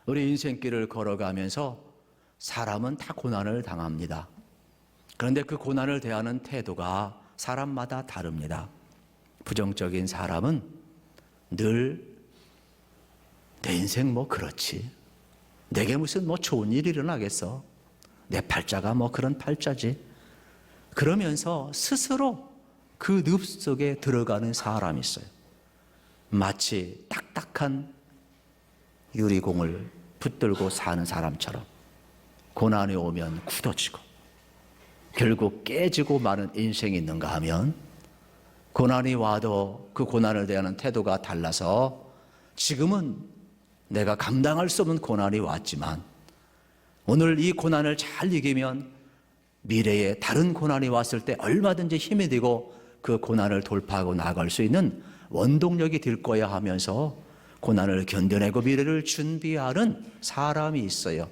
우리 인생길을 걸어가면서 사람은 다 고난을 당합니다. 그런데 그 고난을 대하는 태도가 사람마다 다릅니다. 부정적인 사람은 늘 내 인생 뭐 그렇지, 내게 무슨 뭐 좋은 일이 일어나겠어, 내 팔자가 뭐 그런 팔자지, 그러면서 스스로 그 늪 속에 들어가는 사람이 있어요. 마치 딱딱한 유리공을 붙들고 사는 사람처럼 고난이 오면 굳어지고 결국 깨지고 마는 인생이 있는가 하면, 고난이 와도 그 고난을 대하는 태도가 달라서 지금은 내가 감당할 수 없는 고난이 왔지만 오늘 이 고난을 잘 이기면 미래에 다른 고난이 왔을 때 얼마든지 힘이 되고 그 고난을 돌파하고 나아갈 수 있는 원동력이 될 거야 하면서 고난을 견뎌내고 미래를 준비하는 사람이 있어요.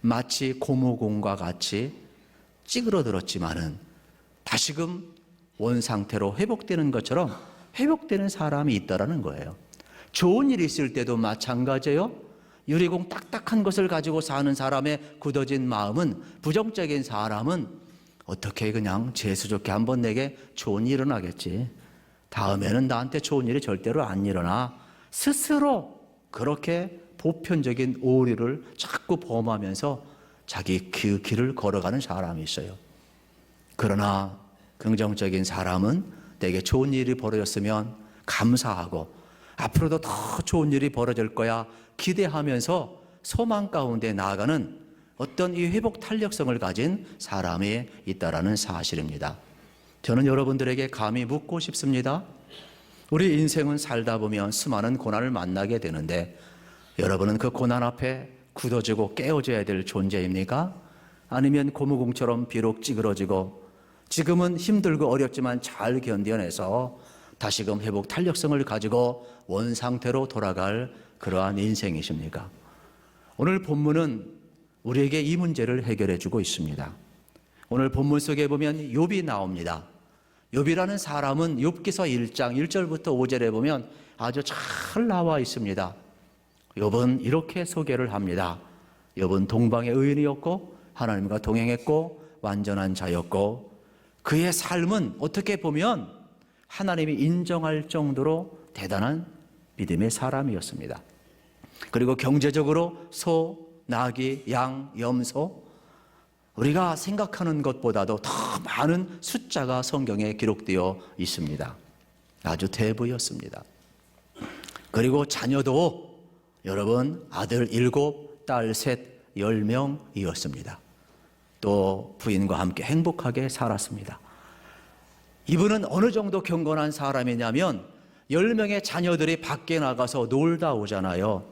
마치 고무공과 같이 찌그러들었지만은 다시금 원상태로 회복되는 것처럼 회복되는 사람이 있다라는 거예요. 좋은 일이 있을 때도 마찬가지예요. 유리공 딱딱한 것을 가지고 사는 사람의 굳어진 마음은, 부정적인 사람은 어떻게 그냥 재수 좋게 한번 내게 좋은 일이 일어나겠지, 다음에는 나한테 좋은 일이 절대로 안 일어나, 스스로 그렇게 보편적인 오류를 자꾸 범하면서 자기 그 길을 걸어가는 사람이 있어요. 그러나 긍정적인 사람은 내게 좋은 일이 벌어졌으면 감사하고 앞으로도 더 좋은 일이 벌어질 거야 기대하면서 소망 가운데 나아가는 어떤 이 회복 탄력성을 가진 사람이 있다라는 사실입니다. 저는 여러분들에게 감히 묻고 싶습니다. 우리 인생은 살다 보면 수많은 고난을 만나게 되는데 여러분은 그 고난 앞에 굳어지고 깨어져야 될 존재입니까? 아니면 고무공처럼 비록 찌그러지고 지금은 힘들고 어렵지만 잘 견뎌내서 다시금 회복 탄력성을 가지고 원상태로 돌아갈 그러한 인생이십니까? 오늘 본문은 우리에게 이 문제를 해결해 주고 있습니다. 오늘 본문 속에 보면 욥이 나옵니다. 욥이라는 사람은 욥기서 1장 1절부터 5절에 보면 아주 잘 나와 있습니다. 욥은 이렇게 소개를 합니다. 욥은 동방의 의인이었고 하나님과 동행했고 완전한 자였고 그의 삶은 어떻게 보면 하나님이 인정할 정도로 대단한 믿음의 사람이었습니다. 그리고 경제적으로 소, 나귀, 양, 염소, 우리가 생각하는 것보다도 더 많은 숫자가 성경에 기록되어 있습니다. 아주 대부였습니다. 그리고 자녀도 여러분 아들 7, 딸 3, 10명이었습니다. 또 부인과 함께 행복하게 살았습니다. 이분은 어느 정도 경건한 사람이냐면 10명의 자녀들이 밖에 나가서 놀다 오잖아요.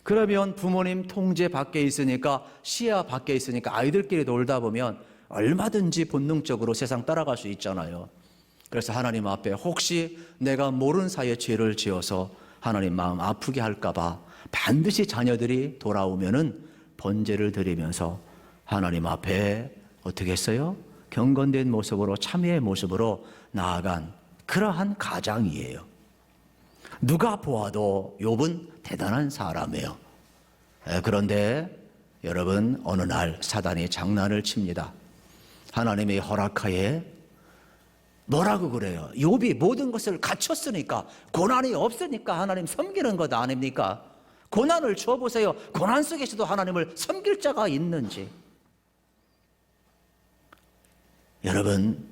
그러면 부모님 통제 밖에 있으니까, 시야 밖에 있으니까 아이들끼리 놀다 보면 얼마든지 본능적으로 세상 따라갈 수 있잖아요. 그래서 하나님 앞에 혹시 내가 모르는 사이에 죄를 지어서 하나님 마음 아프게 할까 봐 반드시 자녀들이 돌아오면은 번제를 드리면서 하나님 앞에 어떻게 했어요? 경건된 모습으로, 참회의 모습으로 나아간 그러한 가장이에요. 누가 보아도 욥은 대단한 사람이에요. 그런데 여러분, 어느 날 사단이 장난을 칩니다. 하나님의 허락하에 뭐라고 그래요? 욥이 모든 것을 갖췄으니까, 고난이 없으니까 하나님 섬기는 것 아닙니까? 고난을 줘보세요. 고난 속에서도 하나님을 섬길 자가 있는지. 여러분,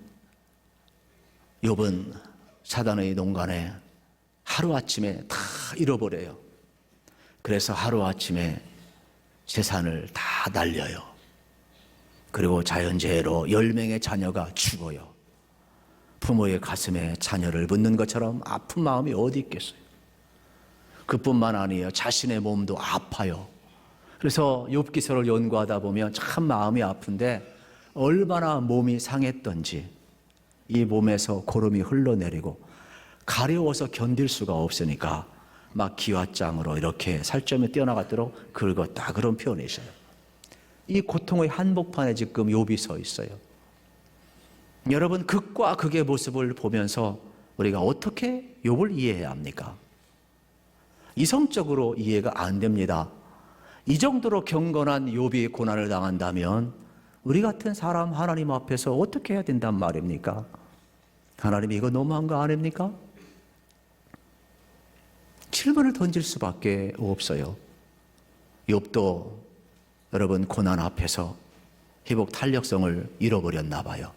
욥은 사단의 농간에 하루아침에 다 잃어버려요. 그래서 하루아침에 재산을 다 날려요. 그리고 자연재해로 10명의 자녀가 죽어요. 부모의 가슴에 자녀를 묻는 것처럼 아픈 마음이 어디 있겠어요. 그뿐만 아니에요. 자신의 몸도 아파요. 그래서 욥기서를 연구하다 보면 참 마음이 아픈데, 얼마나 몸이 상했던지 이 몸에서 고름이 흘러내리고 가려워서 견딜 수가 없으니까 막 기왓장으로 이렇게 살점이 뛰어나갔도록 긁었다, 그런 표현이 있어요. 이 고통의 한복판에 지금 욥이 서 있어요. 여러분, 극과 극의 모습을 보면서 우리가 어떻게 욥을 이해해야 합니까? 이성적으로 이해가 안 됩니다. 이 정도로 경건한 욥이 고난을 당한다면 우리 같은 사람 하나님 앞에서 어떻게 해야 된단 말입니까? 하나님 이거 너무한 거 아닙니까? 질문을 던질 수밖에 없어요. 욥도 여러분 고난 앞에서 회복 탄력성을 잃어버렸나 봐요.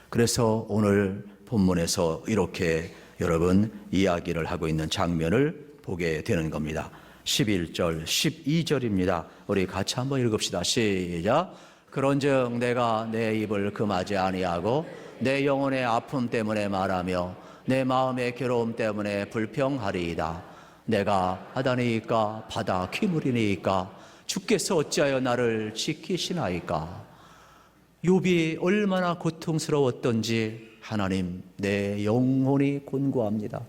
그래서 오늘 본문에서 이렇게 여러분 이야기를 하고 있는 장면을 보게 되는 겁니다. 11절, 12절입니다. 우리 같이 한번 읽읍시다. 시작. 그런즉 내가 내 입을 금하지 아니하고 내 영혼의 아픔 때문에 말하며 내 마음의 괴로움 때문에 불평하리이다. 내가 하다니까 바다 기물이니까 주께서 어찌하여 나를 지키시나이까. 욥이 얼마나 고통스러웠던지 하나님 내 영혼이 곤고합니다.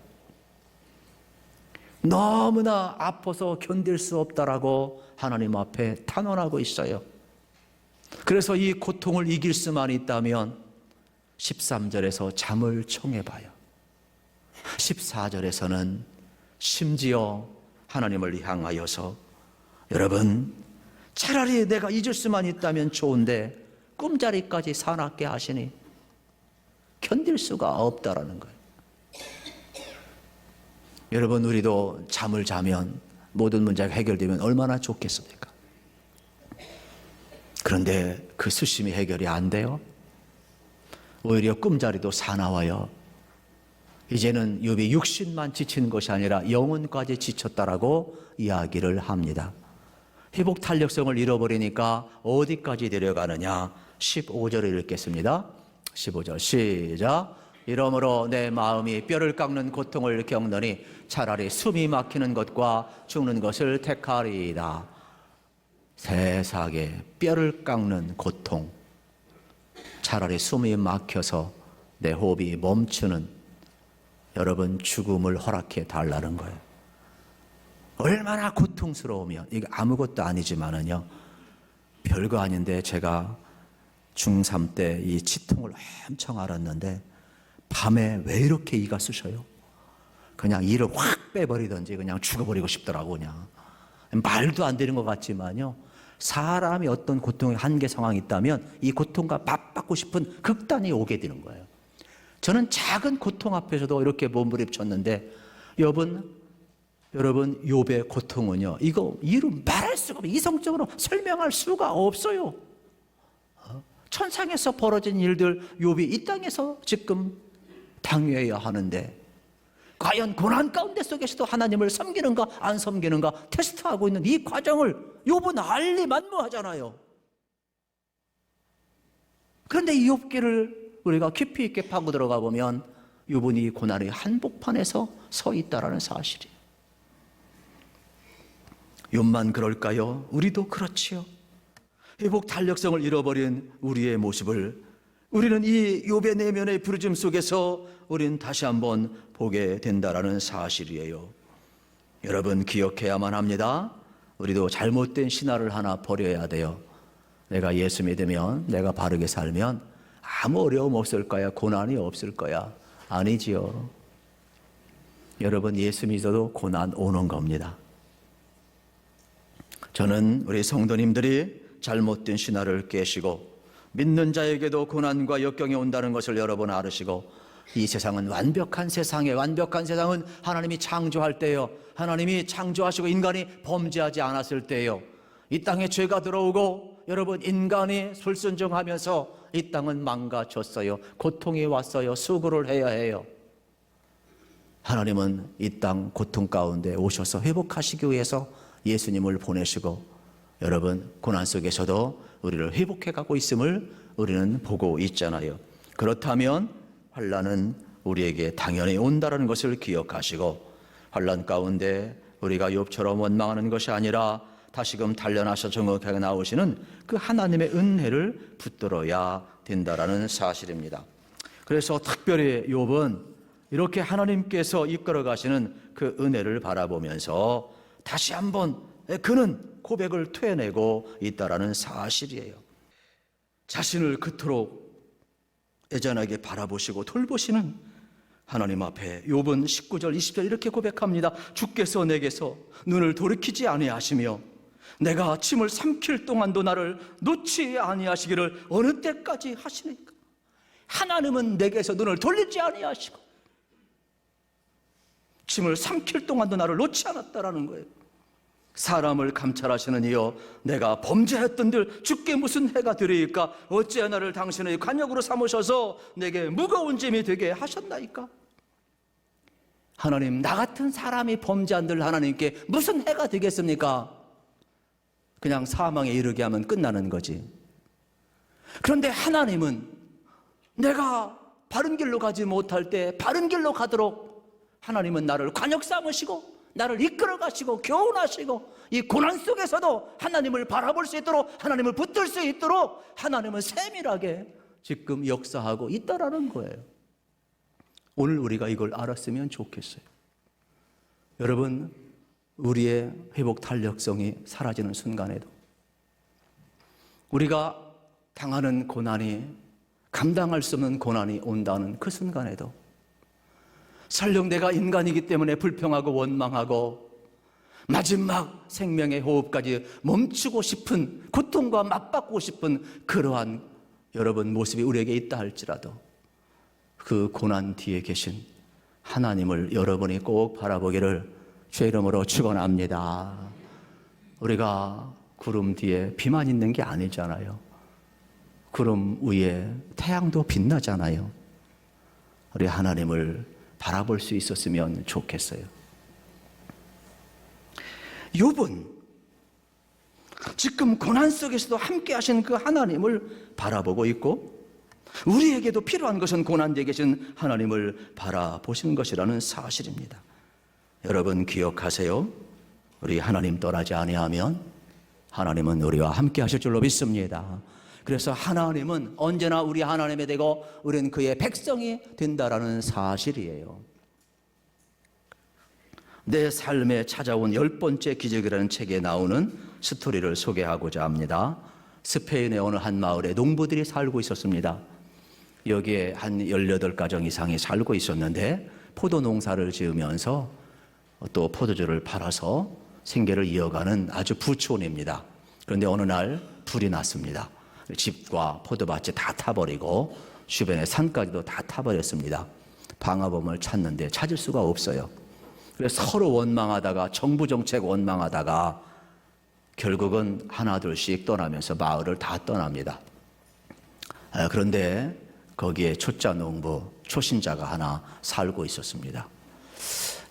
너무나 아파서 견딜 수 없다라고 하나님 앞에 탄원하고 있어요. 그래서 이 고통을 이길 수만 있다면 13절에서 잠을 청해봐요. 14절에서는 심지어 하나님을 향하여서 여러분 차라리 내가 잊을 수만 있다면 좋은데 꿈자리까지 사납게 하시니 견딜 수가 없다라는 거예요. 여러분 우리도 잠을 자면 모든 문제가 해결되면 얼마나 좋겠습니까? 그런데 그 수심이 해결이 안 돼요. 오히려 꿈자리도 사나워요. 이제는 욥이 육신만 지치는 것이 아니라 영혼까지 지쳤다라고 이야기를 합니다. 회복 탄력성을 잃어버리니까 어디까지 데려가느냐? 15절을 읽겠습니다. 15절 시작. 이러므로 내 마음이 뼈를 깎는 고통을 겪느니 차라리 숨이 막히는 것과 죽는 것을 택하리이다. 세상에 뼈를 깎는 고통, 차라리 숨이 막혀서 내 호흡이 멈추는 여러분 죽음을 허락해 달라는 거예요. 얼마나 고통스러우면 이게 아무것도 아니지만은요, 별거 아닌데 제가 중3 때 이 치통을 엄청 앓았는데 밤에 왜 이렇게 이가 쑤셔요? 그냥 이를 확 빼버리든지 그냥 죽어버리고 싶더라고. 그냥 말도 안 되는 것 같지만요, 사람이 어떤 고통의 한계 상황이 있다면 이 고통과 맞받고 싶은 극단이 오게 되는 거예요. 저는 작은 고통 앞에서도 이렇게 몸부림쳤는데 여러분 욥의 고통은요, 이거 이루 말할 수가 없어요. 이성적으로 설명할 수가 없어요. 천상에서 벌어진 일들 욥이 이 땅에서 지금 당해야 하는데 과연 고난 가운데 속에서도 하나님을 섬기는가 안 섬기는가 테스트하고 있는 이 과정을 욥은 알리만무하잖아요. 그런데 이 욥기를 우리가 깊이 있게 파고 들어가 보면 욥은 이 고난의 한복판에서 서 있다라는 사실이에요. 욥만 그럴까요? 우리도 그렇지요. 회복 탄력성을 잃어버린 우리의 모습을 우리는 이 욥의 내면의 부르짐 속에서 우리는 다시 한번 보게 된다라는 사실이에요. 여러분 기억해야만 합니다. 우리도 잘못된 신화를 하나 버려야 돼요. 내가 예수 믿으면, 내가 바르게 살면 아무 어려움 없을 거야, 고난이 없을 거야. 아니지요. 여러분 예수 믿어도 고난 오는 겁니다. 저는 우리 성도님들이 잘못된 신화를 깨시고 믿는 자에게도 고난과 역경이 온다는 것을 여러분 알으시고, 이 세상은 완벽한 세상은 하나님이 창조할 때요, 하나님이 창조하시고 인간이 범죄하지 않았을 때요, 이 땅에 죄가 들어오고 여러분 인간이 불순종하면서 이 땅은 망가졌어요. 고통이 왔어요. 수고를 해야 해요. 하나님은 이 땅 고통 가운데 오셔서 회복하시기 위해서 예수님을 보내시고 여러분 고난 속에서도 우리를 회복해 가고 있음을 우리는 보고 있잖아요. 그렇다면 환난은 우리에게 당연히 온다는 것을 기억하시고, 환난 가운데 우리가 욥처럼 원망하는 것이 아니라 다시금 단련하셔 정확하게 나오시는 그 하나님의 은혜를 붙들어야 된다라는 사실입니다. 그래서 특별히 욥은 이렇게 하나님께서 이끌어 가시는 그 은혜를 바라보면서 다시 한번 그는 고백을 토해내고 있다라는 사실이에요. 자신을 그토록 애잔하게 바라보시고 돌보시는 하나님 앞에 욥은 19절 20절 이렇게 고백합니다. 주께서 내게서 눈을 돌이키지 아니하시며 내가 침을 삼킬 동안도 나를 놓지 아니하시기를 어느 때까지 하시니까? 하나님은 내게서 눈을 돌리지 아니하시고 침을 삼킬 동안도 나를 놓지 않았다라는 거예요. 사람을 감찰하시는 이여, 내가 범죄했던들 주께 무슨 해가 되리이까? 어찌 나를 당신의 관역으로 삼으셔서 내게 무거운 짐이 되게 하셨나이까? 하나님, 나 같은 사람이 범죄한들 하나님께 무슨 해가 되겠습니까? 그냥 사망에 이르게 하면 끝나는 거지. 그런데 하나님은 내가 바른 길로 가지 못할 때 바른 길로 가도록 하나님은 나를 관역 삼으시고 나를 이끌어 가시고 교훈하시고 이 고난 속에서도 하나님을 바라볼 수 있도록, 하나님을 붙들 수 있도록 하나님은 세밀하게 지금 역사하고 있다라는 거예요. 오늘 우리가 이걸 알았으면 좋겠어요. 여러분, 우리의 회복 탄력성이 사라지는 순간에도, 우리가 당하는 고난이, 감당할 수 없는 고난이 온다는 그 순간에도, 설령 내가 인간이기 때문에 불평하고 원망하고 마지막 생명의 호흡까지 멈추고 싶은, 고통과 맞받고 싶은 그러한 여러분 모습이 우리에게 있다 할지라도 그 고난 뒤에 계신 하나님을 여러분이 꼭 바라보기를 주의 이름으로 축원합니다. 우리가 구름 뒤에 비만 있는 게 아니잖아요. 구름 위에 태양도 빛나잖아요. 우리 하나님을 바라볼 수 있었으면 좋겠어요. 욥은 지금 고난 속에서도 함께 하신 그 하나님을 바라보고 있고, 우리에게도 필요한 것은 고난 뒤에 계신 하나님을 바라보시는 것이라는 사실입니다. 여러분 기억하세요. 우리 하나님 떠나지 아니하면 하나님은 우리와 함께 하실 줄로 믿습니다. 그래서 하나님은 언제나 우리 하나님이 되고 우리는 그의 백성이 된다라는 사실이에요. 내 삶에 찾아온 10번째 기적이라는 책에 나오는 스토리를 소개하고자 합니다. 스페인의 어느 한 마을에 농부들이 살고 있었습니다. 여기에 한 18가정 이상이 살고 있었는데 포도 농사를 지으면서 또 포도주를 팔아서 생계를 이어가는 아주 부촌입니다. 그런데 어느 날 불이 났습니다. 집과 포도밭이 다 타버리고 주변의 산까지도 다 타버렸습니다. 방화범을 찾는데 찾을 수가 없어요. 그래서 서로 원망하다가, 정부 정책 원망하다가 결국은 하나둘씩 떠나면서 마을을 다 떠납니다. 그런데 거기에 초짜 농부, 초신자가 하나 살고 있었습니다.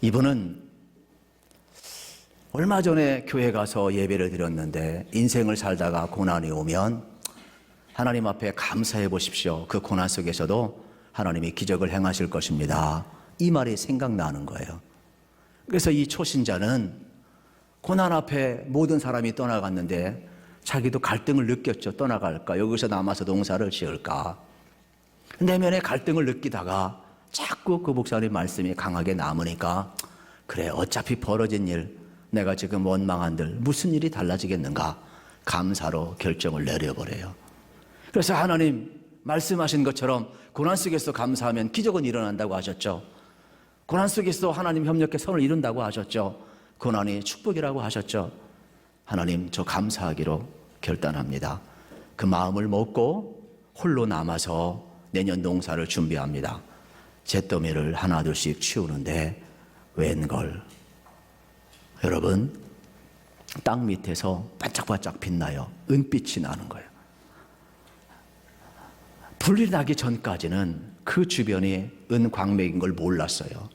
이분은 얼마 전에 교회 가서 예배를 드렸는데 인생을 살다가 고난이 오면 하나님 앞에 감사해 보십시오. 그 고난 속에서도 하나님이 기적을 행하실 것입니다. 이 말이 생각나는 거예요. 그래서 이 초신자는 고난 앞에 모든 사람이 떠나갔는데 자기도 갈등을 느꼈죠. 떠나갈까? 여기서 남아서 농사를 지을까? 내면에 갈등을 느끼다가 자꾸 그 목사님 말씀이 강하게 남으니까, 그래, 어차피 벌어진 일, 내가 지금 원망한들 무슨 일이 달라지겠는가? 감사로 결정을 내려버려요. 그래서 하나님 말씀하신 것처럼 고난 속에서 감사하면 기적은 일어난다고 하셨죠. 고난 속에서 하나님 협력해 선을 이룬다고 하셨죠. 고난이 축복이라고 하셨죠. 하나님, 저 감사하기로 결단합니다. 그 마음을 먹고 홀로 남아서 내년 농사를 준비합니다. 잿더미를 하나둘씩 치우는데 웬걸, 여러분, 땅 밑에서 반짝반짝 빛나요. 은빛이 나는 거예요. 불이 나기 전까지는 그 주변이 은광맥인 걸 몰랐어요.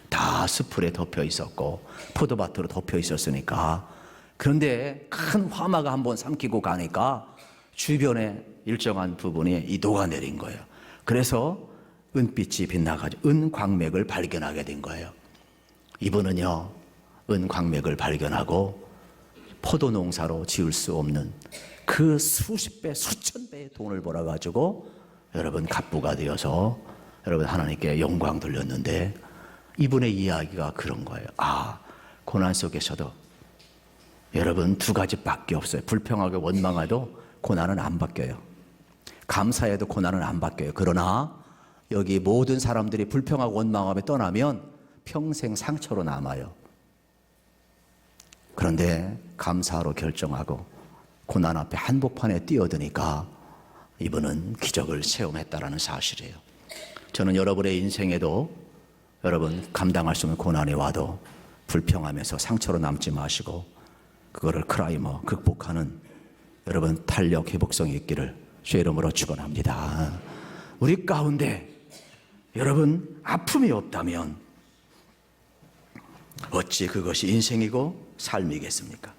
다 수풀에 덮여 있었고 포도밭으로 덮여 있었으니까. 그런데 큰 화마가 한번 삼키고 가니까 주변에 일정한 부분이 이 녹아내린 거예요. 그래서 은빛이 빛나가지고 은광맥을 발견하게 된 거예요. 이분은요, 은광맥을 발견하고 포도 농사로 지을 수 없는 그 수십 배, 수천 배의 돈을 벌어가지고 여러분 갑부가 되어서 여러분 하나님께 영광 돌렸는데, 이분의 이야기가 그런 거예요. 아, 고난 속에서도 여러분 두 가지밖에 없어요. 불평하고 원망해도 고난은 안 바뀌어요. 감사해도 고난은 안 바뀌어요. 그러나 여기 모든 사람들이 불평하고 원망하며 떠나면 평생 상처로 남아요. 그런데 감사로 결정하고 고난 앞에 한복판에 뛰어드니까 이분은 기적을 체험했다라는 사실이에요. 저는 여러분의 인생에도 여러분 감당할 수 없는 고난이 와도 불평하면서 상처로 남지 마시고 그거를 크라이머 극복하는 여러분 탄력 회복성이 있기를 주의 이름으로 축원합니다. 우리 가운데 여러분 아픔이 없다면 어찌 그것이 인생이고 삶이겠습니까?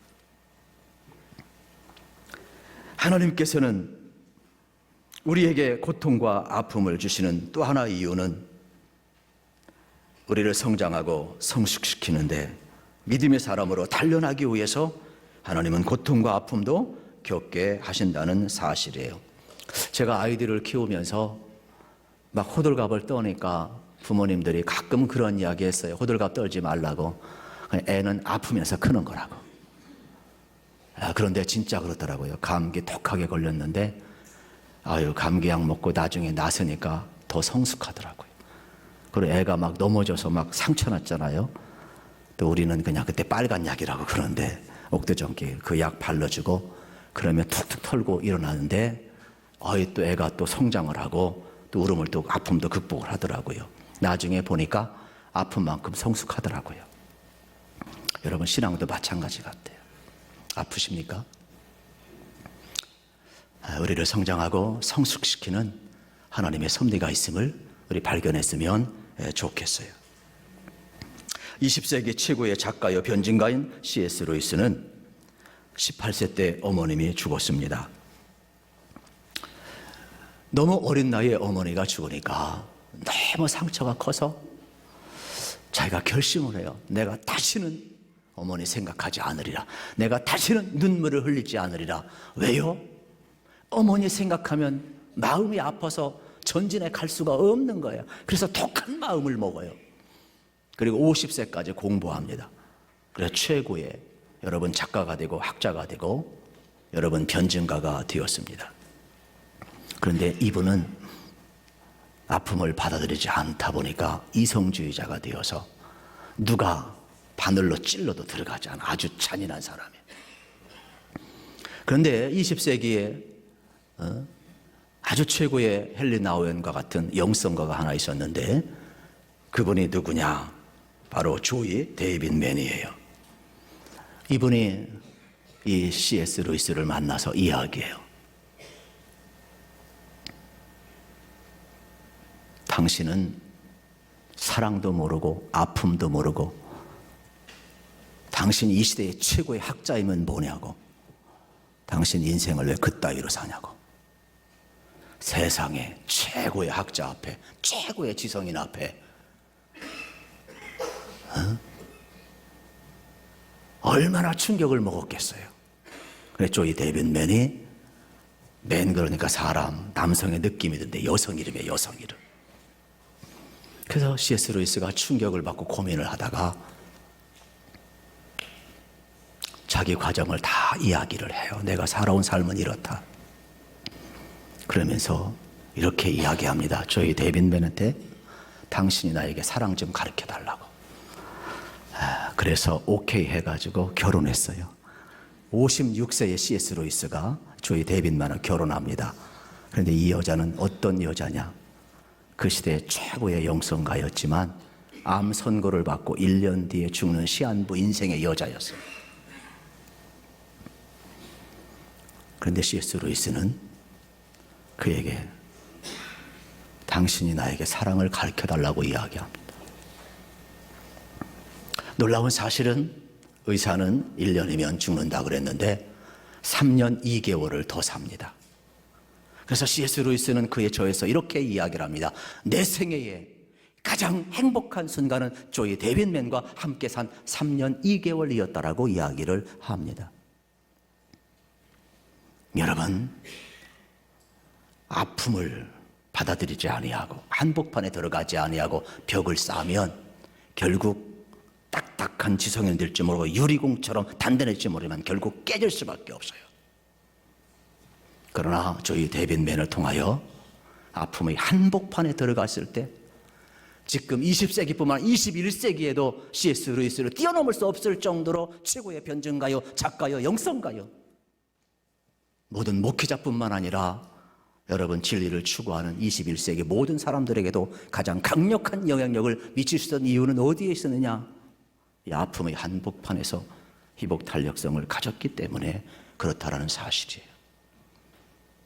하나님께서는 우리에게 고통과 아픔을 주시는 또 하나의 이유는 우리를 성장하고 성숙시키는데 믿음의 사람으로 단련하기 위해서 하나님은 고통과 아픔도 겪게 하신다는 사실이에요. 제가 아이들을 키우면서 막 호들갑을 떠니까 부모님들이 가끔 그런 이야기 했어요. 호들갑 떨지 말라고. 애는 아프면서 크는 거라고. 그런데 진짜 그렇더라고요. 감기 독하게 걸렸는데 감기약 먹고 나중에 나서니까 더 성숙하더라고요. 그리고 애가 막 넘어져서 막 상처 났잖아요. 또 우리는 그냥 그때 빨간 약이라고 그러는데 옥두전기 그 약 발라주고 그러면 툭툭 털고 일어나는데 또 애가 또 성장을 하고 또 울음을 또 아픔도 극복을 하더라고요. 나중에 보니까 아픈 만큼 성숙하더라고요. 여러분 신앙도 마찬가지 같아요. 아프십니까? 우리를 성장하고 성숙시키는 하나님의 섭리가 있음을 우리 발견했으면 좋겠어요. 20세기 최고의 작가여 변진가인 C.S. 루이스는 18세 때 어머님이 죽었습니다. 너무 어린 나이에 어머니가 죽으니까 너무 상처가 커서 자기가 결심을 해요. 내가 다시는 어머니 생각하지 않으리라. 내가 다시는 눈물을 흘리지 않으리라. 왜요? 어머니 생각하면 마음이 아파서 전진해 갈 수가 없는 거예요. 그래서 독한 마음을 먹어요. 그리고 50세까지 공부합니다. 그래서 최고의 여러분 작가가 되고 학자가 되고 여러분 변증가가 되었습니다. 그런데 이분은 아픔을 받아들이지 않다 보니까 이성주의자가 되어서 누가 바늘로 찔러도 들어가지 않아. 아주 잔인한 사람이에요. 그런데 20세기에 아주 최고의 헨리 나우엔과 같은 영성가가 하나 있었는데 그분이 누구냐? 바로 조이 데이빗 맨이에요. 이분이 이 C.S. 루이스를 만나서 이야기해요. 당신은 사랑도 모르고 아픔도 모르고 당신 이 시대의 최고의 학자이면 뭐냐고. 당신 인생을 왜 그따위로 사냐고. 세상에 최고의 학자 앞에 최고의 지성인 앞에 얼마나 충격을 먹었겠어요. 그래서 조이 데이빗 맨이 맨 그러니까 사람 남성의 느낌이 드는데 여성 이름이에요. 여성 이름. 그래서 C.S. 루이스가 충격을 받고 고민을 하다가 자기 과정을 다 이야기를 해요. 내가 살아온 삶은 이렇다. 그러면서 이렇게 이야기합니다. 저희 데이빗 맨한테 당신이 나에게 사랑 좀 가르쳐 달라고. 그래서 오케이 해가지고 결혼했어요. 56세의 C.S. 루이스가 저희 데이빗 맨과 결혼합니다. 그런데 이 여자는 어떤 여자냐? 그 시대의 최고의 영성가였지만 암 선고를 받고 1년 뒤에 죽는 시한부 인생의 여자였어요. 그런데 C.S. 루이스는 그에게 당신이 나에게 사랑을 가르쳐달라고 이야기합니다. 놀라운 사실은 의사는 1년이면 죽는다 그랬는데 3년 2개월을 더 삽니다. 그래서 C.S. 루이스는 그의 저에서 이렇게 이야기를 합니다. 내 생애에 가장 행복한 순간은 조이 데이빗 맨과 함께 산 3년 2개월이었다라고 이야기를 합니다. 여러분, 아픔을 받아들이지 아니하고 한복판에 들어가지 아니하고 벽을 쌓으면 결국 딱딱한 지성이 될지 모르고 유리공처럼 단단해질지 모르지만 결국 깨질 수밖에 없어요. 그러나 저희 데이빗 맨을 통하여 아픔의 한복판에 들어갔을 때 지금 20세기뿐만 아니라 21세기에도 C.S. 루이스를 뛰어넘을 수 없을 정도로 최고의 변증가요, 작가요, 영성가요. 모든 목회자뿐만 아니라 여러분 진리를 추구하는 21세기 모든 사람들에게도 가장 강력한 영향력을 미칠 수 있는 이유는 어디에 있었느냐? 이 아픔의 한복판에서 회복 탄력성을 가졌기 때문에 그렇다라는 사실이에요.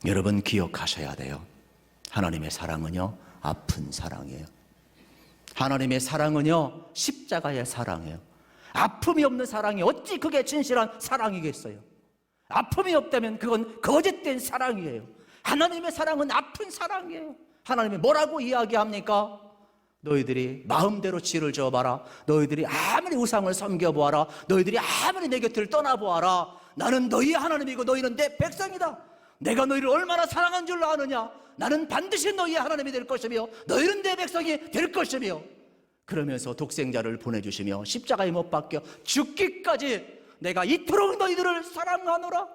여러분 기억하셔야 돼요. 하나님의 사랑은요, 아픈 사랑이에요. 하나님의 사랑은요, 십자가의 사랑이에요. 아픔이 없는 사랑이 어찌 그게 진실한 사랑이겠어요? 아픔이 없다면 그건 거짓된 사랑이에요. 하나님의 사랑은 아픈 사랑이에요. 하나님이 뭐라고 이야기합니까? 너희들이 마음대로 지를 저어봐라. 너희들이 아무리 우상을 섬겨보아라. 너희들이 아무리 내 곁을 떠나보아라. 나는 너희의 하나님이고 너희는 내 백성이다. 내가 너희를 얼마나 사랑한 줄 아느냐? 나는 반드시 너희의 하나님이 될 것이며 너희는 내 백성이 될 것이며, 그러면서 독생자를 보내주시며 십자가에 못 박혀 죽기까지 내가 이토록 너희들을 사랑하노라.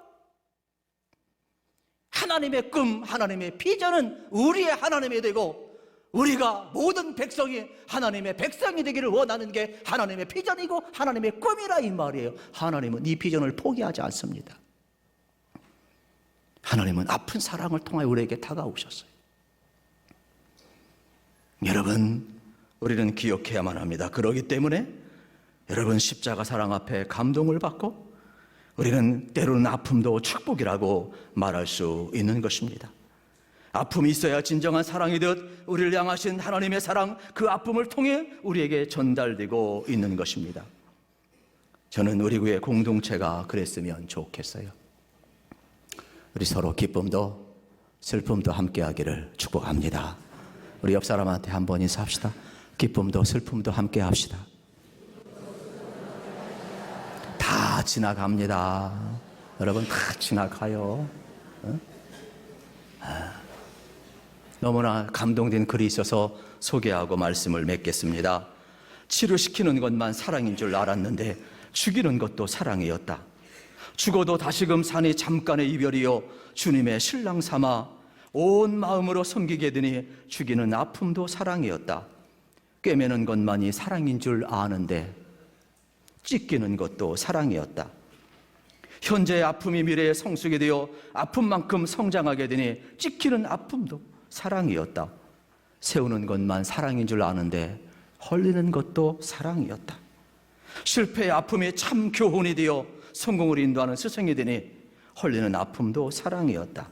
하나님의 꿈, 하나님의 비전은 우리의 하나님이 되고 우리가 모든 백성이 하나님의 백성이 되기를 원하는 게 하나님의 비전이고 하나님의 꿈이라 이 말이에요. 하나님은 이 비전을 포기하지 않습니다. 하나님은 아픈 사랑을 통하여 우리에게 다가오셨어요. 여러분, 우리는 기억해야만 합니다. 그렇기 때문에 여러분 십자가 사랑 앞에 감동을 받고 우리는 때로는 아픔도 축복이라고 말할 수 있는 것입니다. 아픔이 있어야 진정한 사랑이 되었 우리를 향하신 하나님의 사랑, 그 아픔을 통해 우리에게 전달되고 있는 것입니다. 저는 우리 교회 공동체가 그랬으면 좋겠어요. 우리 서로 기쁨도 슬픔도 함께 하기를 축복합니다. 우리 옆 사람한테 한번 인사합시다. 기쁨도 슬픔도 함께 합시다. 다 지나갑니다. 여러분, 다 지나가요. 너무나 감동된 글이 있어서 소개하고 말씀을 맺겠습니다. 치료시키는 것만 사랑인 줄 알았는데 죽이는 것도 사랑이었다. 죽어도 다시금 산이 잠깐의 이별이요 주님의 신랑 삼아 온 마음으로 섬기게 되니 죽이는 아픔도 사랑이었다. 꿰매는 것만이 사랑인 줄 아는데 찢기는 것도 사랑이었다. 현재의 아픔이 미래의 성숙이 되어 아픔만큼 성장하게 되니 찢기는 아픔도 사랑이었다. 세우는 것만 사랑인 줄 아는데 헐리는 것도 사랑이었다. 실패의 아픔이 참 교훈이 되어 성공을 인도하는 스승이 되니 헐리는 아픔도 사랑이었다.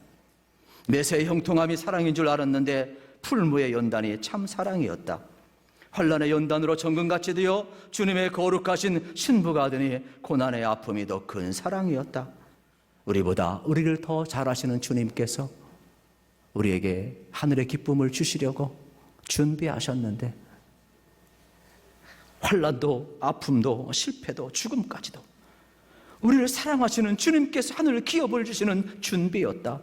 매세의 형통함이 사랑인 줄 알았는데 풀무의 연단이 참 사랑이었다. 환난의 연단으로 정금같이 되어 주님의 거룩하신 신부가 되니 고난의 아픔이 더 큰 사랑이었다. 우리보다 우리를 더 잘하시는 주님께서 우리에게 하늘의 기쁨을 주시려고 준비하셨는데 환난도 아픔도 실패도 죽음까지도 우리를 사랑하시는 주님께서 하늘 기업을 주시는 준비였다.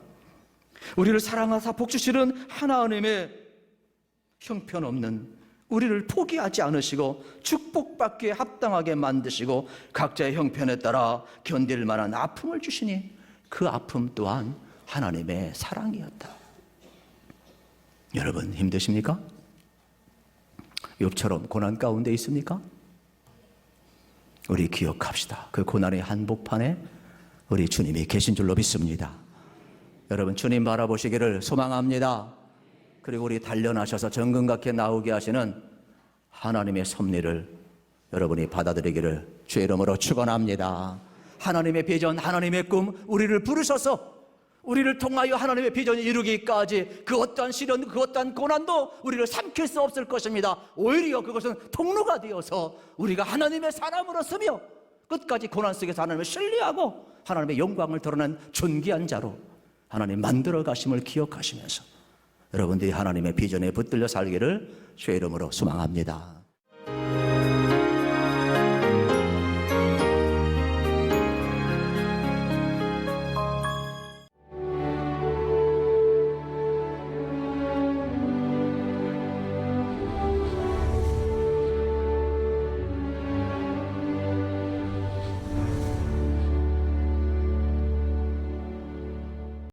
우리를 사랑하사 복주시는 하나님의 형편없는 우리를 포기하지 않으시고 축복받기에 합당하게 만드시고 각자의 형편에 따라 견딜 만한 아픔을 주시니 그 아픔 또한 하나님의 사랑이었다. 여러분, 힘드십니까? 욥처럼 고난 가운데 있습니까? 우리 기억합시다. 그 고난의 한복판에 우리 주님이 계신 줄로 믿습니다. 여러분, 주님 바라보시기를 소망합니다. 그리고 우리 단련하셔서 정금같게 나오게 하시는 하나님의 섭리를 여러분이 받아들이기를 주의 이름으로 축원합니다. 하나님의 비전, 하나님의 꿈, 우리를 부르셔서 우리를 통하여 하나님의 비전이 이루기까지 그 어떠한 시련, 그 어떠한 고난도 우리를 삼킬 수 없을 것입니다. 오히려 그것은 통로가 되어서 우리가 하나님의 사람으로 서며 끝까지 고난 속에서 하나님을 신뢰하고 하나님의 영광을 드러낸 존귀한 자로 하나님 만들어 가심을 기억하시면서 여러분들이 하나님의 비전에 붙들려 살기를 주의 이름으로 소망합니다.